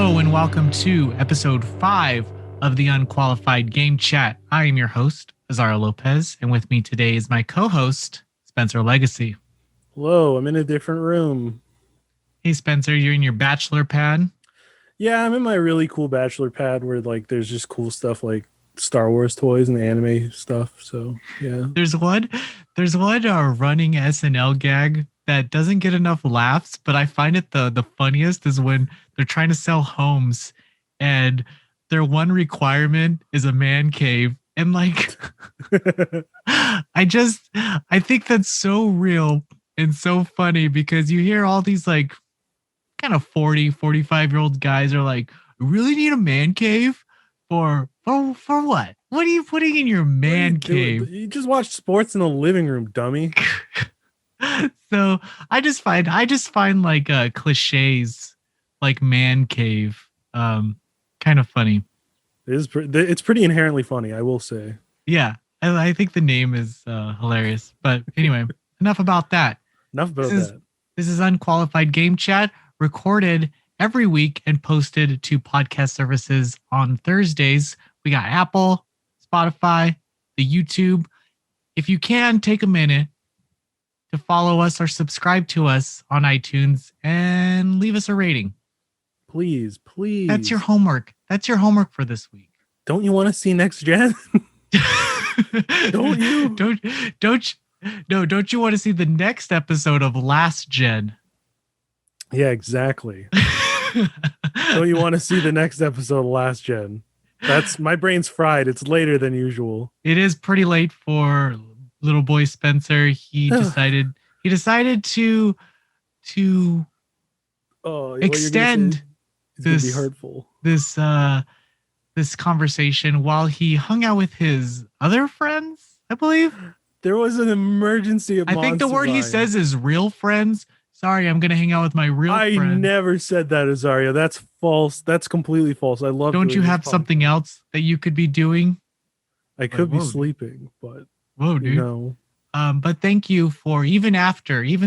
Hello and welcome to episode 5 of the Unqualified Game Chat. I am your host, Azario Lopez, and with me today is my co-host, Spencer Legacy. Hello, I'm in a different room. Hey Spencer, you're in your bachelor pad? Yeah, I'm in my really cool bachelor pad where like there's just cool stuff like Star Wars toys and anime stuff. So yeah. There's one running SNL gag that doesn't get enough laughs, but I find it the funniest is when they're trying to sell homes and their one requirement is a man cave. And like I think that's so real and so funny because you hear all these like kind of 45-year-old guys are like, really need a man cave for what? What are you putting in your man cave? You just watch sports in the living room, dummy. So I just find like cliches like man cave kind of funny. It's pretty inherently funny, I will say. Yeah, I think the name is hilarious. But anyway, enough about that. This is Unqualified Game Chat, recorded every week and posted to podcast services on Thursdays. We got Apple, Spotify, the YouTube. If you can, take a minute to follow us or subscribe to us on iTunes and leave us a rating. Please. That's your homework. That's your homework for this week. Don't you want to see next gen? Don't you? Don't you want to see the next episode of Last Gen? Yeah, exactly. Don't you want to see the next episode of Last Gen? That's my brain's fried. It's later than usual. It is pretty late for little boy Spencer. He decided to extend this hurtful. This conversation while he hung out with his other friends, I believe. There was an emergency. I think the word he says is real friends. Sorry, I'm going to hang out with my real friend. I never said that, Azario. That's false. That's completely false. I love. Don't you have something else that you could be doing? I could be sleeping, but whoa, dude. You know. But thank you for even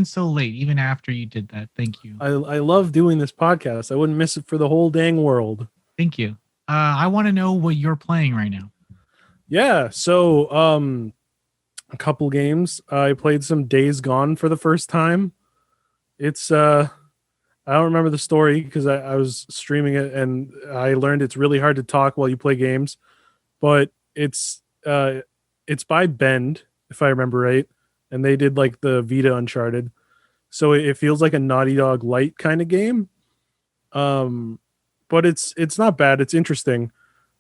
so late, even after you did that. Thank you. I love doing this podcast. I wouldn't miss it for the whole dang world. Thank you. I want to know what you're playing right now. Yeah. So, a couple games. I played some Days Gone for the first time. It's I don't remember the story because I was streaming it and I learned it's really hard to talk while you play games, but it's by Bend, if I remember right, and they did like the Vita Uncharted, so it feels like a Naughty Dog light kind of game, but it's not bad. It's interesting.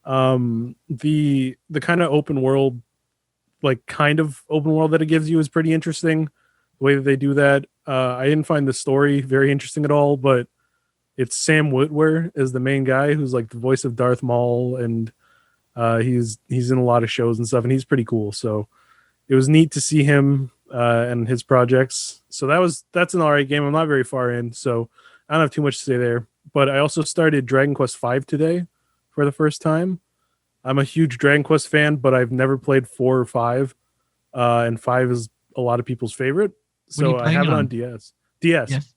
The kind of open world that it gives you is pretty interesting. The way that they do that. I didn't find the story very interesting at all, but it's Sam Witwer is the main guy who's like the voice of Darth Maul, and he's in a lot of shows and stuff, and he's pretty cool. So it was neat to see him and his projects. So that's an alright game. I'm not very far in, so I don't have too much to say there. But I also started Dragon Quest V today for the first time. I'm a huge Dragon Quest fan, but I've never played 4 or 5, and 5 is a lot of people's favorite. So I have it on DS. Yes.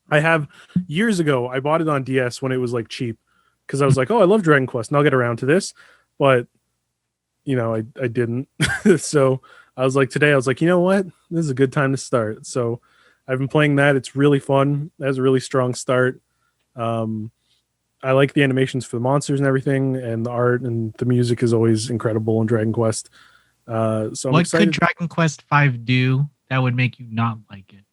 I have years ago. I bought it on DS when it was like cheap because I was like, oh, I love Dragon Quest and I'll get around to this. But you know, I didn't. So I was like, today I was like, you know what? This is a good time to start. So I've been playing that. It's really fun. It has a really strong start. I like the animations for the monsters and everything, and the art and the music is always incredible in Dragon Quest. So I'm what excited. Could Dragon Quest V do that would make you not like it?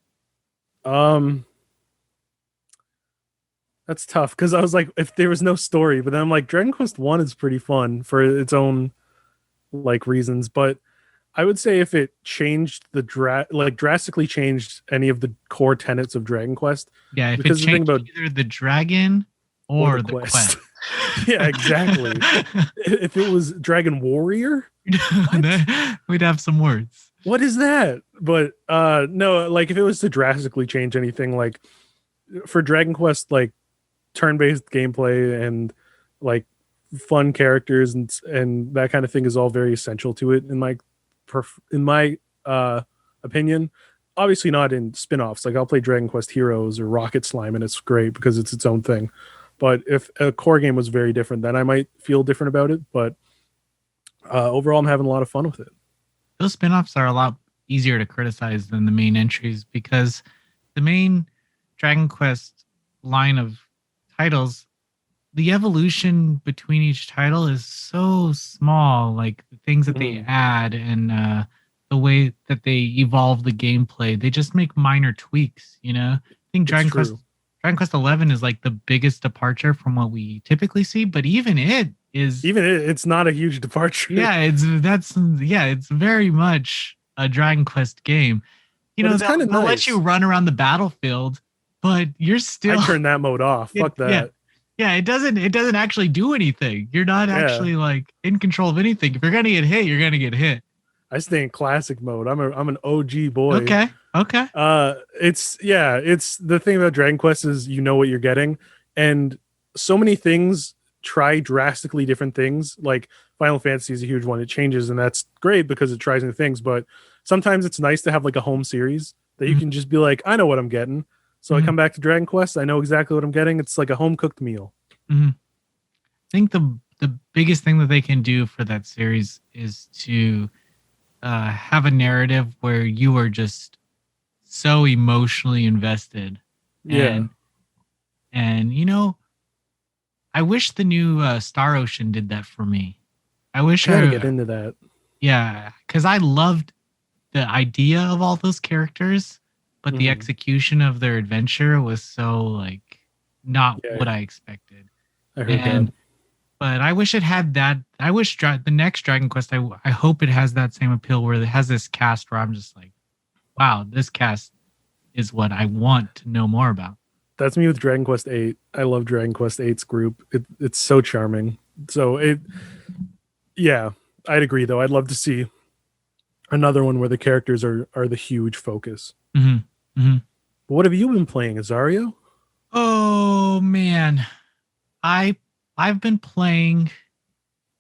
That's tough because I was like, if there was no story, but then I'm like, Dragon Quest 1 is pretty fun for its own like reasons, but I would say if it changed drastically changed any of the core tenets of Dragon Quest. Yeah, if it changed either the dragon or the quest. Yeah, exactly. If it was Dragon Warrior, we'd have some words. What is that? But no, like if it was to drastically change anything, like for Dragon Quest, like turn-based gameplay and like fun characters and that kind of thing is all very essential to it in my opinion. Obviously not in spin-offs. Like I'll play Dragon Quest Heroes or Rocket Slime and it's great because it's its own thing. But if a core game was very different, then I might feel different about it. But overall, I'm having a lot of fun with it. Those spin-offs are a lot easier to criticize than the main entries because the main Dragon Quest line of titles, the evolution between each title is so small. Like the things that they add and the way that they evolve the gameplay, they just make minor tweaks. I think Dragon Quest 11 is like the biggest departure from what we typically see, but it's not a huge departure. Yeah, it's very much a Dragon Quest game. They'll let you run around the battlefield, but you're still. I turned that mode off. Fuck that. Yeah, it doesn't actually do anything. You're not actually like in control of anything. If you're gonna get hit, you're gonna get hit. I stay in classic mode. I'm an OG boy. Okay. It's the thing about Dragon Quest is you know what you're getting, and so many things try drastically different things. Like Final Fantasy is a huge one. It changes, and that's great because it tries new things. But sometimes it's nice to have like a home series that you can just be like, I know what I'm getting. So I come back to Dragon Quest, I know exactly what I'm getting. It's like a home cooked meal. I think the biggest thing that they can do for that series is to have a narrative where you are just so emotionally invested. And I wish the new Star Ocean did that for me. I wish I gotta get into that. Yeah, because I loved the idea of all those characters, but the execution of their adventure was so like not what I expected. I heard that. But I wish it had that. I wish the next Dragon Quest, I hope it has that same appeal where it has this cast where I'm just like, wow, this cast is what I want to know more about. That's me with Dragon Quest 8. I love Dragon Quest 8's group. It's so charming. So I'd agree though. I'd love to see another one where the characters are the huge focus. But what have you been playing, Azario? Oh man, I've been playing.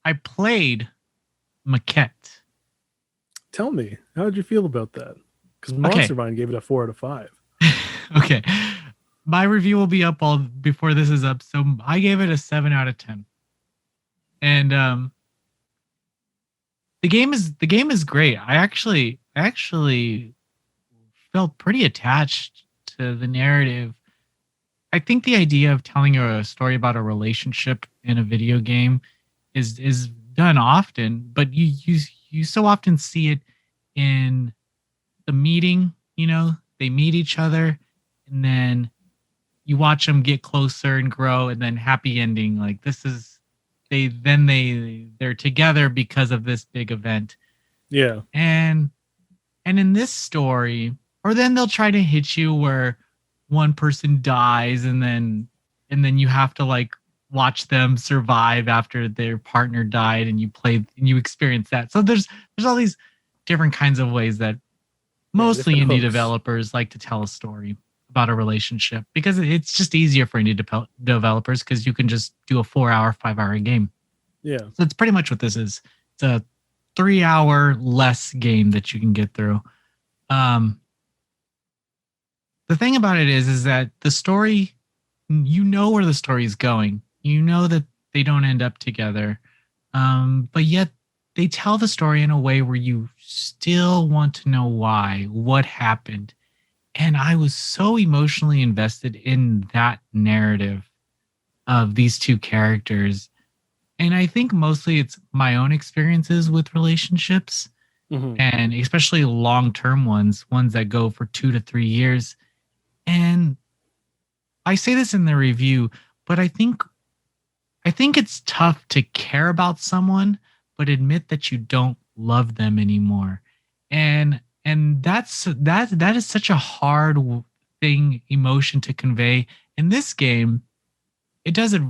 I played Maquette. Tell me, how did you feel about that? Because Monstervine gave it a 4 out of 5. Okay, my review will be up all before this is up, so I gave it a 7 out of 10. And the game is great. I actually felt pretty attached to the narrative. I think the idea of telling a story about a relationship in a video game is done often, but you so often see it in the meeting. They meet each other, and then you watch them get closer and grow, and then happy ending. Like this is they're together because of this big event. Yeah, and in this story, or then they'll try to hit you where one person dies and then you have to like watch them survive after their partner died, and you experience that. So there's all these different kinds of ways that mostly indie developers like to tell a story about a relationship, because it's just easier for indie developers because you can just do a 4-hour, 5-hour game. Yeah. So it's pretty much what this is. It's a 3-hour less game that you can get through. The thing about it is that the story, you know where the story is going. You know that they don't end up together. But yet they tell the story in a way where you still want to know why, what happened. And I was so emotionally invested in that narrative of these two characters. And I think mostly it's my own experiences with relationships, and especially long-term ones that go for 2 to 3 years. And I say this in the review, but I think it's tough to care about someone, but admit that you don't love them anymore. And that is such a hard emotion to convey. In this game, it does it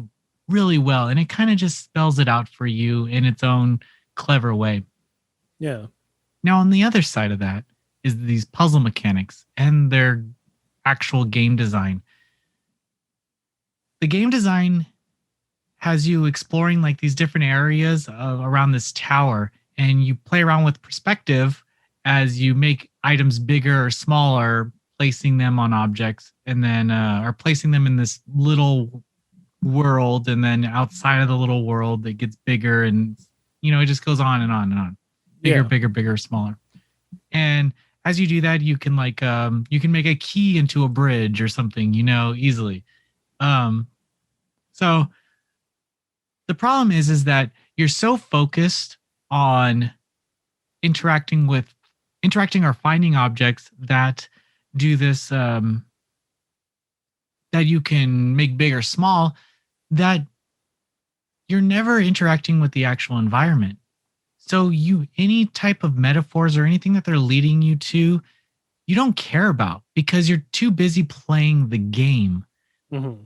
really well, and it kind of just spells it out for you in its own clever way. Yeah. Now, on the other side of that is these puzzle mechanics and their actual game design. The game design has you exploring like these different areas around this tower, and you play around with perspective as you make items bigger or smaller, placing them on objects, and then or placing them in this little world, and then outside of the little world it gets bigger, and it just goes on and on and on. Bigger, bigger, smaller. And as you do that, you can you can make a key into a bridge or something, easily. So the problem is that you're so focused on interacting or finding objects that do this, that you can make big or small, that you're never interacting with the actual environment. So any type of metaphors or anything that they're leading you to, you don't care about because you're too busy playing the game. Mm-hmm.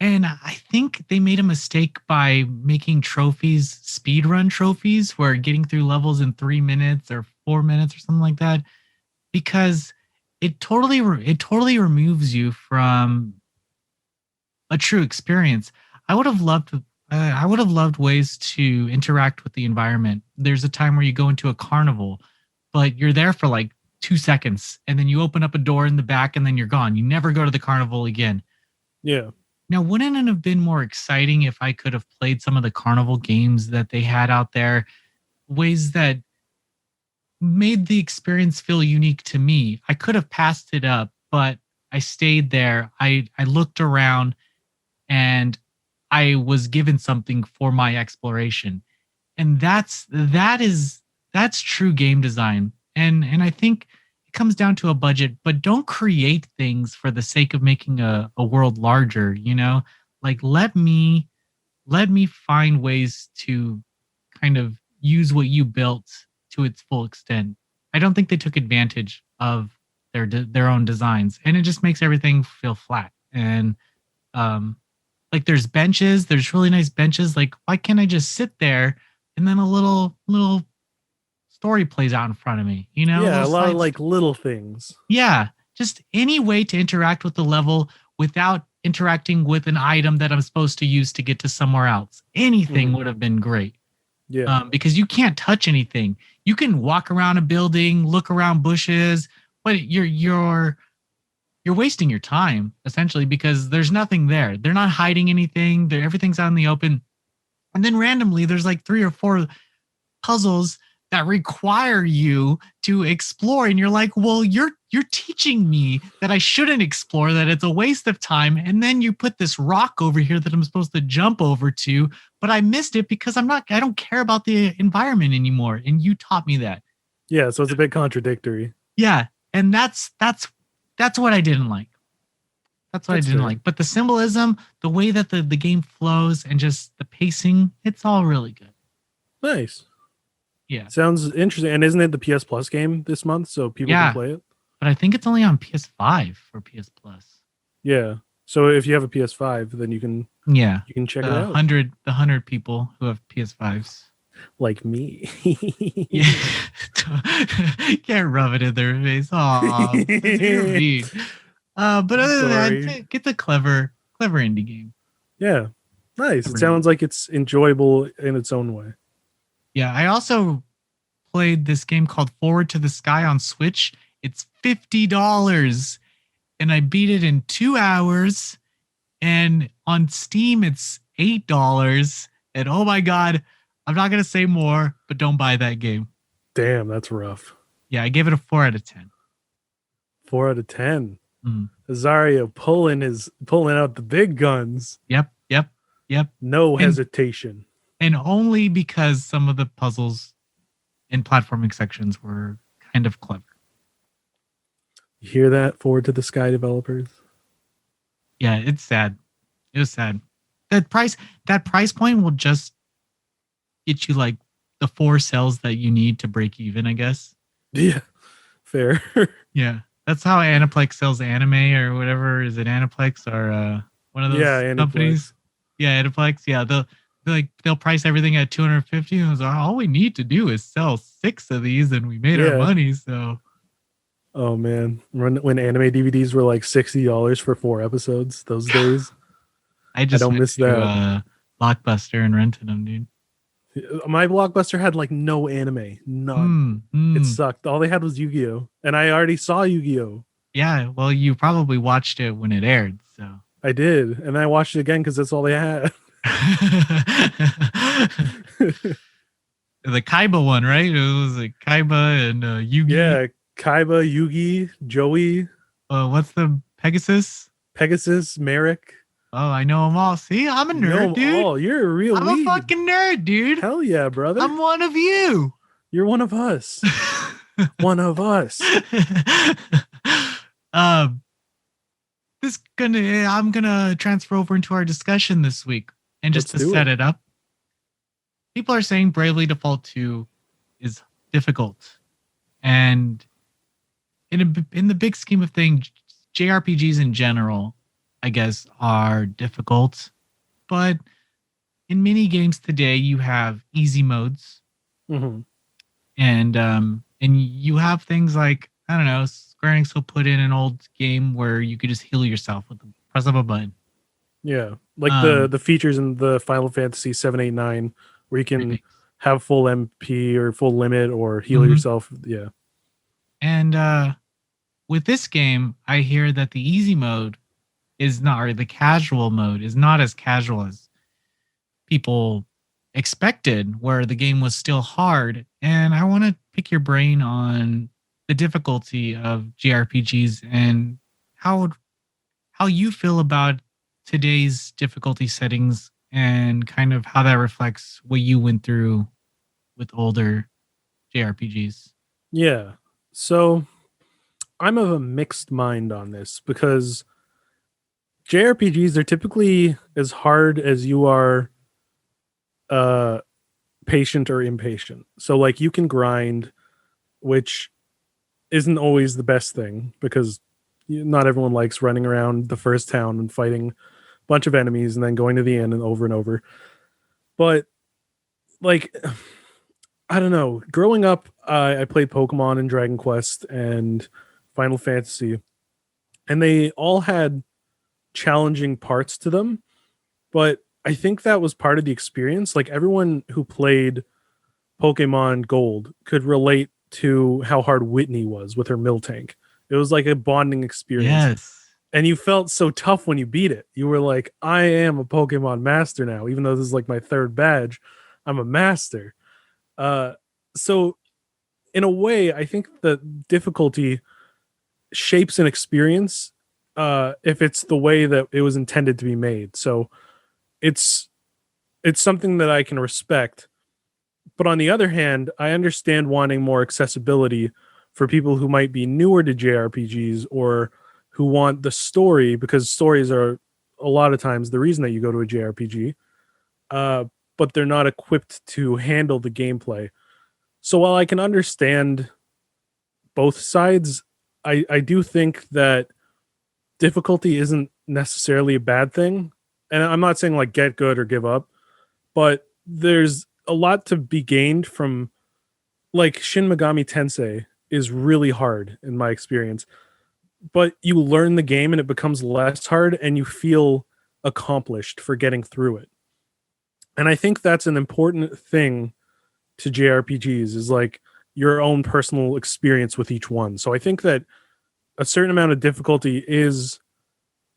And I think they made a mistake by making trophies, speedrun trophies, where getting through levels in 3 minutes or 4 minutes or something like that, because it totally removes you from a true experience. I would have loved ways to interact with the environment. There's a time where you go into a carnival, but you're there for like 2 seconds, and then you open up a door in the back, and then you're gone. You never go to the carnival again. Yeah. Now, wouldn't it have been more exciting if I could have played some of the carnival games that they had out there, ways that made the experience feel unique to me? I could have passed it up, but I stayed there. I looked around, and I was given something for my exploration. And that's true game design. And I think it comes down to a budget, but don't create things for the sake of making a world larger, Like let me find ways to kind of use what you built to its full extent. I don't think they took advantage of their own designs, and it just makes everything feel flat. And like there's benches, there's really nice benches. Like, why can't I just sit there and then a little story plays out in front of me? Yeah, a lot of like little things. Yeah, just any way to interact with the level without interacting with an item that I'm supposed to use to get to somewhere else. Anything would have been great. Yeah, because you can't touch anything. You can walk around a building, look around bushes, but you're wasting your time essentially because there's nothing there. They're not hiding anything. Everything's out in the open. And then randomly there's like 3 or 4 puzzles that require you to explore, and you're like, well, you're teaching me that I shouldn't explore, that it's a waste of time. And then you put this rock over here that I'm supposed to jump over to, but I missed it because I don't care about the environment anymore. And you taught me that. Yeah, so it's a bit contradictory. Yeah, and that's what I didn't like. That's what I didn't like. But the symbolism, the way that the game flows, and just the pacing, it's all really good. Nice. Yeah. Sounds interesting. And isn't it the PS Plus game this month? So people can play it? But I think it's only on PS5 for PS Plus. Yeah. So if you have a PS5, then you can check it out. 100 people who have PS5s. Like me. Yeah. Can't rub it in their face. Aw, you're mean. But other than that, it's a clever indie game. Yeah. Nice. It sounds like it's enjoyable in its own way. Yeah, I also played this game called Forward to the Sky on Switch. It's $50, and I beat it in 2 hours. And on Steam, it's $8. And oh my God, I'm not going to say more, but don't buy that game. Damn, that's rough. Yeah, I gave it a 4 out of 10. 4 out of 10. Azario pulling out the big guns. Yep. No hesitation. And only because some of the puzzles and platforming sections were kind of clever. You hear that, Forward to the Sky developers? Yeah, it's sad. It was sad. That price point will just get you like the 4 cells that you need to break even, I guess. Yeah, fair. Yeah, that's how Aniplex sells anime or whatever. Is it Aniplex or one of those companies? Yeah, Aniplex. Yeah, they'll price everything at $250, and it's like, all we need to do is sell 6 of these, and we made our money. So, oh man, when anime DVDs were like $60 for 4 episodes, those days. I don't miss that. Blockbuster and rented them, dude. My Blockbuster had like no anime, none. It sucked. All they had was Yu-Gi-Oh, and I already saw Yu-Gi-Oh. Yeah, well, you probably watched it when it aired, so I did, and I watched it again because that's all they had. The Kaiba one, right? It was like Kaiba and Yugi. Yeah, Kaiba, Yugi, Joey. What's the Pegasus, Merrick. Oh, I know them all. See, I'm a You know nerd, them dude. all. You're a real I'm weeb. a fucking nerd, dude. Hell yeah, brother. I'm one of you. You're one of us. One of us. um, I'm gonna transfer over into our discussion this week, and just to set it up, people are saying Bravely Default 2 is difficult, and in the big scheme of things, JRPGs in general, I guess, are difficult. But in many games today, you have easy modes, and you have things like, I don't know, Square Enix will put in an old game where you could just heal yourself with the press of a button. Yeah, like the features in the Final Fantasy 7, 8, 9, where you can have full MP or full limit or heal yourself. Yeah, and with this game, I hear that the easy mode is not, or the casual mode is not as casual as people expected, where the game was still hard. And I want to pick your brain on the difficulty of JRPGs and how you feel about today's difficulty settings and kind of how that reflects what you went through with older JRPGs. Yeah. So I'm of a mixed mind on this because JRPGs are typically as hard as you are patient or impatient. So like you can grind, which isn't always the best thing because not everyone likes running around the first town and fighting a bunch of enemies and then going to the end and over. But like, I don't know. Growing up, I played Pokemon and Dragon Quest and Final Fantasy, and they all had challenging parts to them. But I think that was part of the experience. Like everyone who played Pokemon Gold could relate to how hard Whitney was with her Miltank. It was like a bonding experience. Yes. And you felt so tough when you beat it. You were like, I am a Pokemon master now. Even though this is like my third badge, I'm a master. So in a way, I think the difficulty shapes an experience if it's the way that it was intended to be made. So it's something that I can respect. But on the other hand, I understand wanting more accessibility for people who might be newer to JRPGs or who want the story, because stories are a lot of times the reason that you go to a JRPG, but they're not equipped to handle the gameplay. So while I can understand both sides, I do think that difficulty isn't necessarily a bad thing. And I'm not saying like get good or give up, but there's a lot to be gained from, like, Shin Megami Tensei is really hard in my experience, but you learn the game and it becomes less hard and you feel accomplished for getting through it. And I think that's an important thing to JRPGs, is like your own personal experience with each one. So I think that a certain amount of difficulty is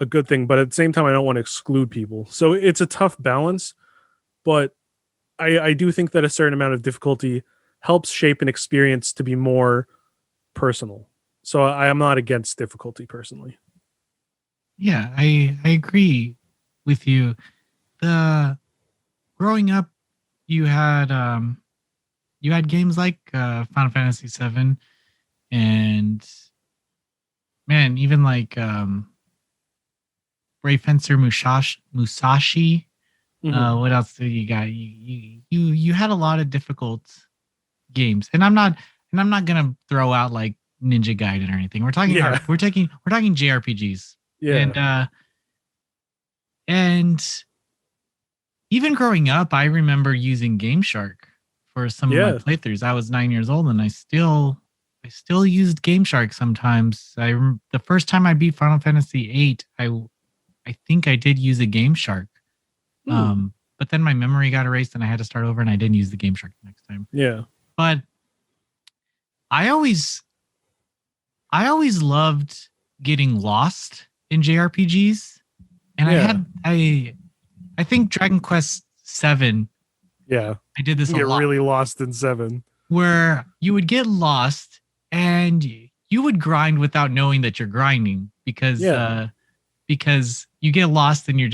a good thing, but at the same time, I don't want to exclude people. So it's a tough balance, but I do think that a certain amount of difficulty helps shape an experience to be more personal. So I am not against difficulty personally. Yeah, I agree with you. The growing up, you had games like Final Fantasy VII, and man, even like Brave Fencer Musashi. What else do you got? You had a lot of difficult games, and I'm not gonna throw out like Ninja Gaiden or anything. We're talking we're talking JRPGs. Yeah. And even growing up, I remember using Game Shark for some of my playthroughs. I was 9 years old, and I still used Game Shark sometimes. The first time I beat Final Fantasy VIII, I think I did use a Game Shark. But then my memory got erased and I had to start over, and I didn't use the Game Shark the next time. Yeah. But I always loved getting lost in JRPGs. And I think Dragon Quest 7. Yeah. I did this you a get lot. really lost in 7. Where you would get lost and you would grind without knowing that you're grinding because you get lost and you're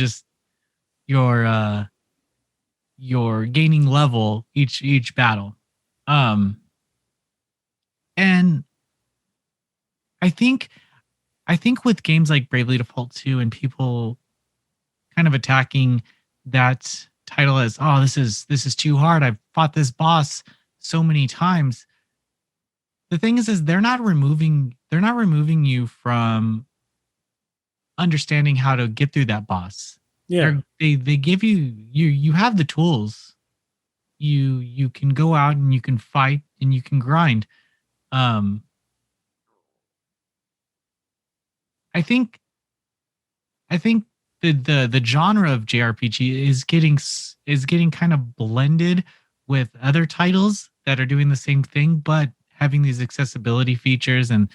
gaining level each battle. And I think with games like Bravely Default 2 and people kind of attacking that title as, oh, this is too hard. I've fought this boss so many times. The thing is they're not removing you from understanding how to get through that boss. Yeah. They give you have the tools. You can go out and you can fight and you can grind. I think the genre of JRPG is getting kind of blended with other titles that are doing the same thing, but having these accessibility features, and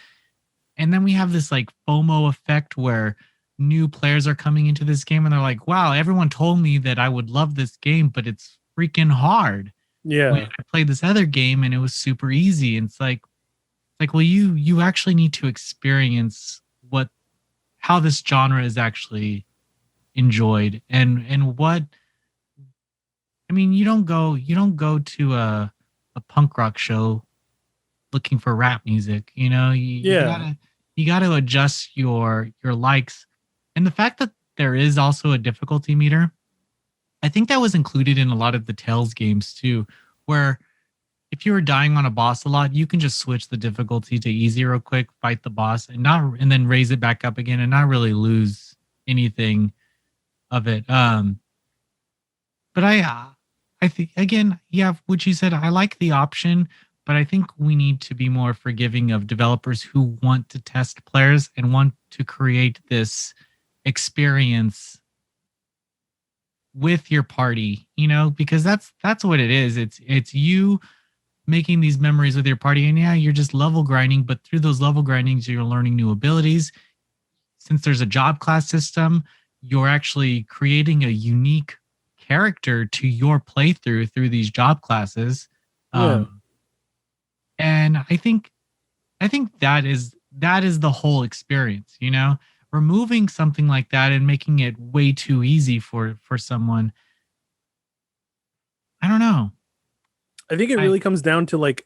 then we have this like FOMO effect where new players are coming into this game and they're like, wow, everyone told me that I would love this game, but it's freaking hard. Yeah. When I played this other game and it was super easy. And it's like, well, you actually need to experience how this genre is actually enjoyed and what. I mean, you don't go to a punk rock show looking for rap music. You gotta adjust your likes. And the fact that there is also a difficulty meter, I think that was included in a lot of the Tales games too, where if you were dying on a boss a lot, you can just switch the difficulty to easy real quick, fight the boss, and then raise it back up again and not really lose anything of it. But I think, again, yeah, what you said, I like the option, but I think we need to be more forgiving of developers who want to test players and want to create this experience with your party, because that's what it is. It's you making these memories with your party, and yeah, you're just level grinding, but through those level grindings, you're learning new abilities. Since there's a job class system, you're actually creating a unique character to your playthrough through these job classes. And I think that is the whole experience, removing something like that and making it way too easy for someone. I don't know. I think it really comes down to like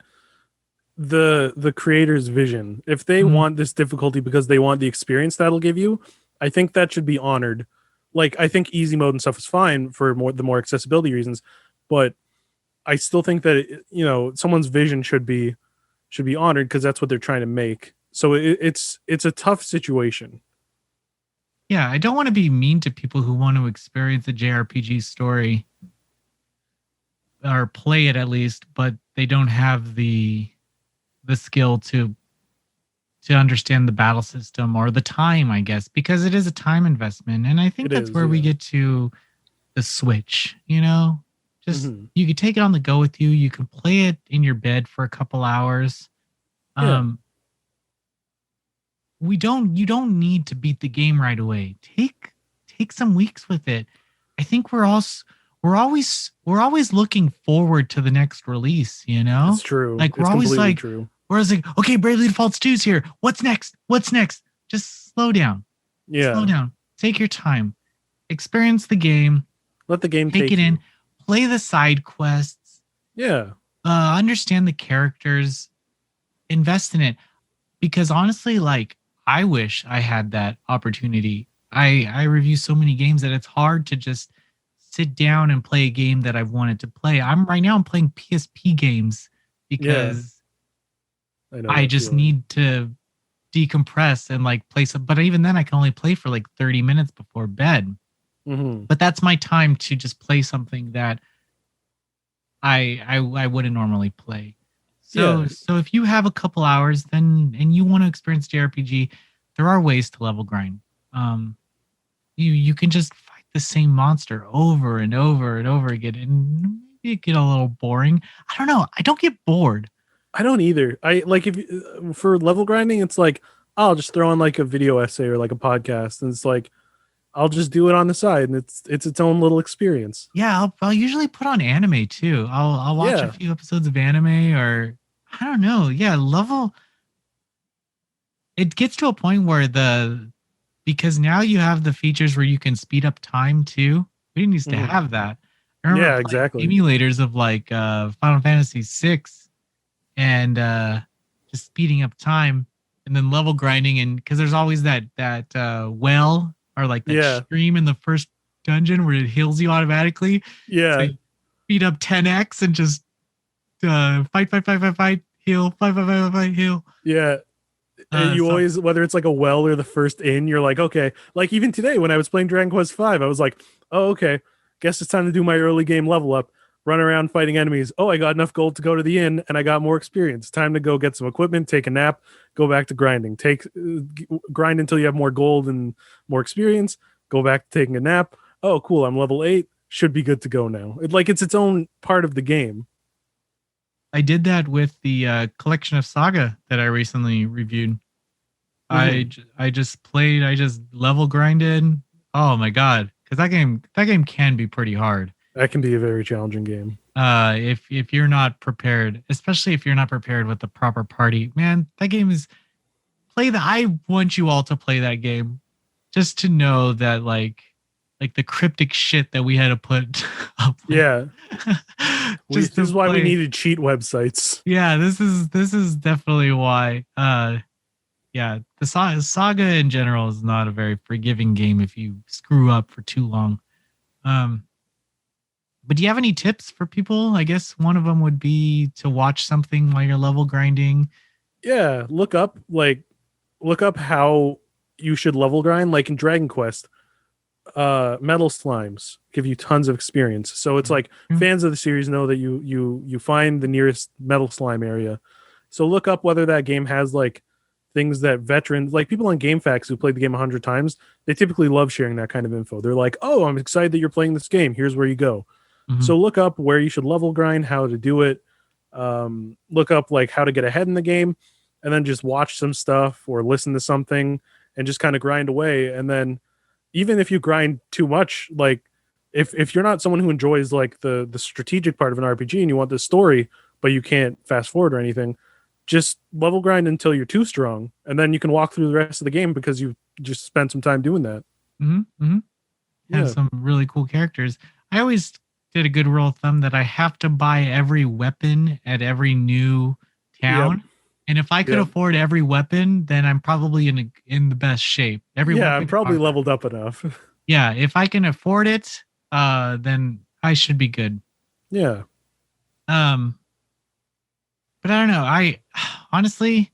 the creator's vision. If they want this difficulty because they want the experience that'll give you, I think that should be honored. Like, I think easy mode and stuff is fine for the more accessibility reasons, but I still think that someone's vision should be honored because that's what they're trying to make. So it's a tough situation. Yeah, I don't want to be mean to people who want to experience a JRPG story or play it at least, but they don't have the skill to understand the battle system or the time, I guess, because it is a time investment. And I think that's where we get to the Switch, just you could take it on the go with you. You can play it in your bed for a couple hours. You don't need to beat the game right away. Take some weeks with it. I think we're always looking forward to the next release, That's true. Like we're always like, true. Whereas like, okay, Bravely Default 2's here. What's next? Just slow down. Yeah. Slow down. Take your time. Experience the game. Let the game take it in. Play the side quests. Yeah. Understand the characters. Invest in it. Because honestly, like, I wish I had that opportunity. I review so many games that it's hard to just sit down and play a game that I've wanted to play. I'm playing PSP games because I just need to decompress and like play some, but even then I can only play for like 30 minutes before bed. But that's my time to just play something that I wouldn't normally play. So if you have a couple hours then and you want to experience JRPG, there are ways to level grind. You can just fight the same monster over and over and over again, and maybe it get a little boring. I don't know. I don't get bored. I don't either. I like for level grinding, it's like I'll just throw on like a video essay or like a podcast, and it's like I'll just do it on the side, and it's its own little experience. Yeah, I'll usually put on anime too. I'll watch a few episodes of anime, or I don't know. Yeah, level. It gets to a point where because now you have the features where you can speed up time too. We didn't used to have that. I remember exactly. emulators of like Final Fantasy VI and just speeding up time and then level grinding, and because there's always that well or like that stream in the first dungeon where it heals you automatically. Yeah. So you speed up 10x and just fight, heal, fight, heal. Yeah. You always, whether it's like a well or the first inn, you're like, okay. Like even today when I was playing Dragon Quest V, I was like, oh, okay. Guess it's time to do my early game level up. Run around fighting enemies. Oh, I got enough gold to go to the inn, and I got more experience. Time to go get some equipment, take a nap, go back to grinding. Grind until you have more gold and more experience. Go back to taking a nap. Oh, cool. I'm level 8. Should be good to go now. It's its own part of the game. I did that with the collection of Saga that I recently reviewed. I just played. I just level grinded. Oh my god, because that game can be pretty hard. That can be a very challenging game. If you're not prepared, especially if you're not prepared with the proper party, man, that game is I want you all to play that game, just to know that like the cryptic shit that we had to put up with. Yeah. This is why we needed cheat websites. Yeah, this is definitely why. Yeah, the Saga in general is not a very forgiving game if you screw up for too long. But do you have any tips for people? I guess one of them would be to watch something while you're level grinding. Yeah, look up how you should level grind. Like in Dragon Quest, metal slimes give you tons of experience. So it's like fans of the series know that you find the nearest metal slime area. So look up whether that game has like things that veterans, like people on GameFAQs who played the game 100 times, they typically love sharing that kind of info. They're like, oh, I'm excited that you're playing this game. Here's where you go. So look up where you should level grind, how to do it. Look up like how to get ahead in the game, and then just watch some stuff or listen to something and just kind of grind away. And then even if you grind too much, like if you're not someone who enjoys like the strategic part of an RPG and you want the story, but you can't fast forward or anything, just level grind until you're too strong, and then you can walk through the rest of the game because you just spent some time doing that. Have some really cool characters. I always did a good rule of thumb that I have to buy every weapon at every new town. And if I could afford every weapon, then I'm probably in the best shape. I'm probably leveled up enough. Yeah, if I can afford it, then I should be good. Yeah. But I don't know. I honestly,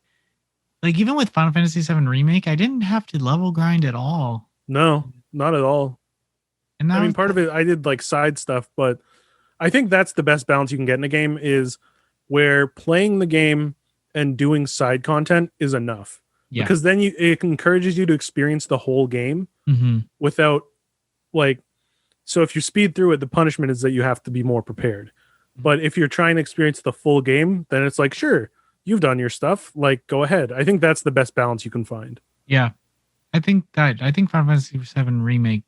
like even with Final Fantasy VII Remake, I didn't have to level grind at all. No, not at all. And I mean, part of it, I did like side stuff, but I think that's the best balance you can get in a game is where playing the game and doing side content is enough. Yeah. Because then it encourages you to experience the whole game without like, so if you speed through it, the punishment is that you have to be more prepared. But if you're trying to experience the full game, then it's like, sure, you've done your stuff. Like, go ahead. I think that's the best balance you can find. Yeah. I think Final Fantasy VII Remake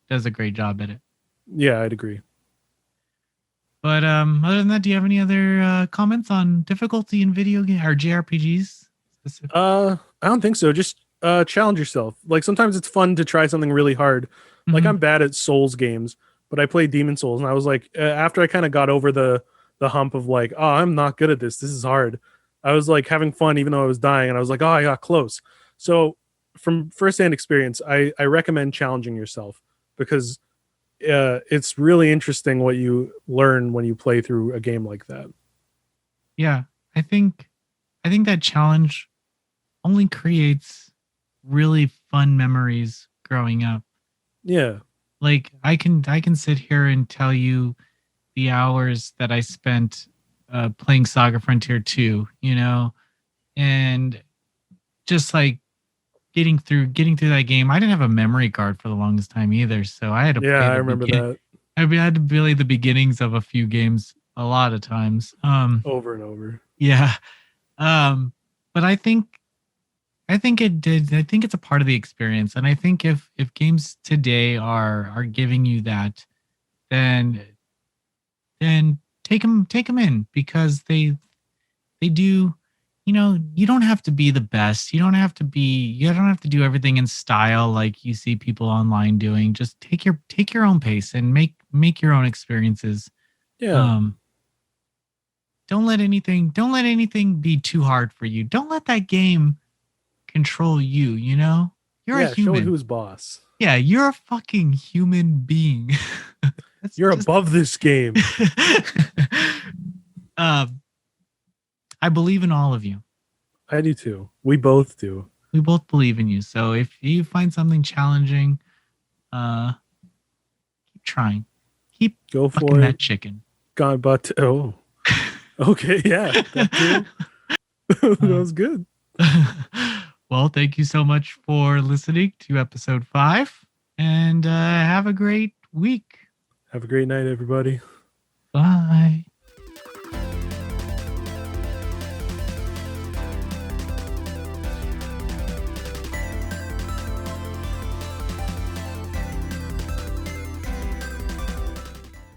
does a great job at it. Yeah, I'd agree. But other than that, do you have any other comments on difficulty in video game or JRPGs specifically? I don't think so. Just challenge yourself. Like sometimes it's fun to try something really hard. Like I'm bad at Souls games, but I played Demon Souls, and I was like, after I kind of got over the hump of like, oh, I'm not good at this. This is hard. I was like having fun even though I was dying, and I was like, oh, I got close. So from firsthand experience, I recommend challenging yourself because it's really interesting what you learn when you play through a game like that. Yeah, I think that challenge only creates really fun memories growing up. Yeah. Like I can sit here and tell you the hours that I spent playing Saga Frontier 2, you know, and just like getting through that game. I didn't have a memory card for the longest time either, so I had to. Yeah, I remember that. I had to play the beginnings of a few games a lot of times, over and over. Yeah, but I think I think it did. I think it's a part of the experience, and I think if games today are giving you that, then take them in because they do. You know, you don't have to be the best. You don't have to do everything in style like you see people online doing. Just take your own pace and make your own experiences. Yeah. Don't let anything be too hard for you. Don't let that game control you, you know? You're a human. Show who's boss. Yeah, you're a fucking human being. You're above this game. I believe in all of you. I do too. We both do. We both believe in you. So if you find something challenging, keep trying. Keep go for that chicken. God, but okay, yeah, that too. That was good. Well, thank you so much for listening to episode 5, and have a great week. Have a great night, everybody. Bye.